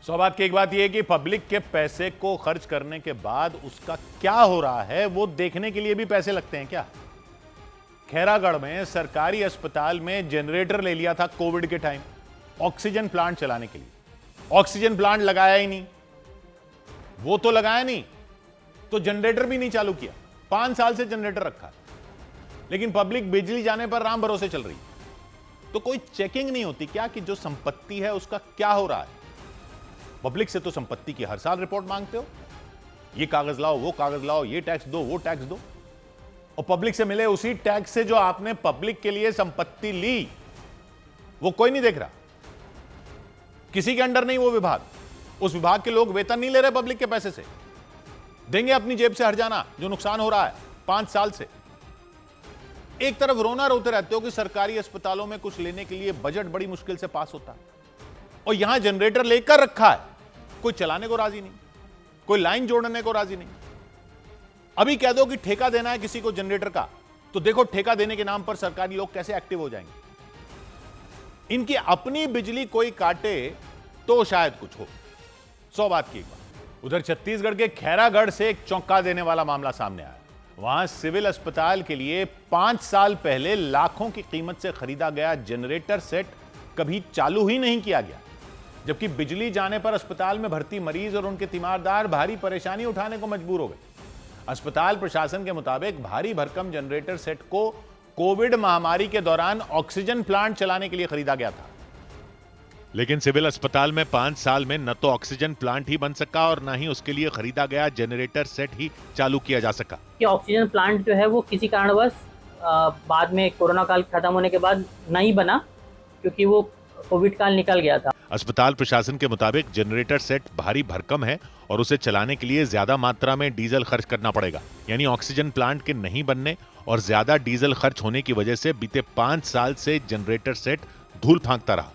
सौभाग्य की एक बात यह है कि पब्लिक के पैसे को खर्च करने के बाद उसका क्या हो रहा है वो देखने के लिए भी पैसे लगते हैं क्या। खैरागढ़ में सरकारी अस्पताल में जनरेटर ले लिया था कोविड के टाइम ऑक्सीजन प्लांट चलाने के लिए। ऑक्सीजन प्लांट लगाया ही नहीं, वो तो लगाया नहीं तो जनरेटर भी नहीं चालू किया। 5 साल से जनरेटर रखा, लेकिन पब्लिक बिजली जाने पर राम भरोसे चल रही। तो कोई चेकिंग नहीं होती क्या कि जो संपत्ति है उसका क्या हो रहा है। पब्लिक से तो संपत्ति की हर साल रिपोर्ट मांगते हो, ये कागज लाओ, वो कागज लाओ, ये टैक्स दो, वो टैक्स दो, और पब्लिक से मिले उसी टैक्स से जो आपने पब्लिक के लिए संपत्ति ली वो कोई नहीं देख रहा। किसी के अंडर नहीं वो विभाग, उस विभाग के लोग वेतन नहीं ले रहे पब्लिक के पैसे से, देंगे अपनी जेब से हर्जाना जो नुकसान हो रहा है 5 साल से। एक तरफ रोना रोते रहते हो कि सरकारी अस्पतालों में कुछ लेने के लिए बजट बड़ी मुश्किल से पास होता है, और यहां जनरेटर लेकर रखा है, कोई चलाने को राजी नहीं, कोई लाइन जोड़ने को राजी नहीं। अभी कह दो कि ठेका देना है किसी को जनरेटर का, तो देखो ठेका देने के नाम पर सरकारी लोग कैसे एक्टिव हो जाएंगे। इनकी अपनी बिजली कोई काटे तो शायद कुछ हो। 100 बात की एक बात। उधर छत्तीसगढ़ के खैरागढ़ से एक चौंका देने वाला मामला सामने आया। वहां सिविल अस्पताल के लिए 5 साल पहले लाखों की कीमत से खरीदा गया जनरेटर सेट कभी चालू ही नहीं किया गया, जबकि बिजली जाने पर अस्पताल में भर्ती मरीज और उनके तीमारदार भारी परेशानी उठाने को मजबूर हो गए। अस्पताल प्रशासन के मुताबिक भारी भरकम जनरेटर सेट को कोविड महामारी के दौरान ऑक्सीजन प्लांट चलाने के लिए खरीदा गया था, लेकिन सिविल अस्पताल में 5 साल में न तो ऑक्सीजन प्लांट ही बन सका और न ही उसके लिए खरीदा गया जनरेटर सेट ही चालू किया जा सका। कि ऑक्सीजन प्लांट जो है वो किसी कारणवश बाद में कोरोना काल खत्म होने के बाद नहीं बना, क्योंकि वो कोविड काल निकल गया था। अस्पताल प्रशासन के मुताबिक जनरेटर सेट भारी भरकम है और उसे चलाने के लिए ज्यादा मात्रा में डीजल खर्च करना पड़ेगा, यानी ऑक्सीजन प्लांट के नहीं बनने और ज्यादा डीजल खर्च होने की वजह से बीते 5 साल से जनरेटर सेट धूल फांकता रहा।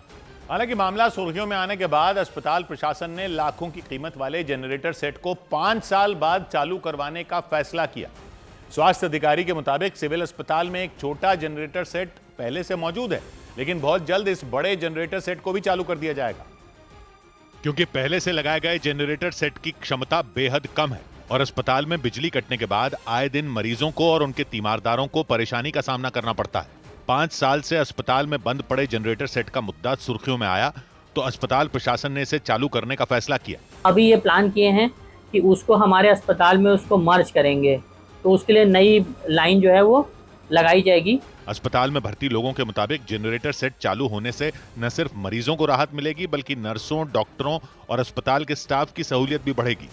हालांकि मामला सुर्खियों में आने के बाद अस्पताल प्रशासन ने लाखों की कीमत वाले जनरेटर सेट को 5 साल बाद चालू करवाने का फैसला किया। स्वास्थ्य अधिकारी के मुताबिक सिविल अस्पताल में एक छोटा जनरेटर सेट पहले से मौजूद है, लेकिन बहुत जल्द इस बड़े जनरेटर सेट को भी चालू कर दिया जाएगा, क्योंकि पहले से लगाए गए जनरेटर सेट की क्षमता बेहद कम है और अस्पताल में बिजली कटने के बाद आए दिन मरीजों को और उनके तीमारदारों को परेशानी का सामना करना पड़ता है। 5 साल से अस्पताल में बंद पड़े जनरेटर सेट का मुद्दा सुर्खियों में आया तो अस्पताल प्रशासन ने इसे चालू करने का फैसला किया। अभी ये प्लान किए हैं कि उसको हमारे अस्पताल में उसको मर्ज करेंगे, तो उसके लिए नई लाइन जो है वो लगाई जाएगी। अस्पताल में भर्ती लोगों के मुताबिक जनरेटर सेट चालू होने से न सिर्फ मरीजों को राहत मिलेगी, बल्कि नर्सों, डॉक्टरों और अस्पताल के स्टाफ की सहूलियत भी बढ़ेगी।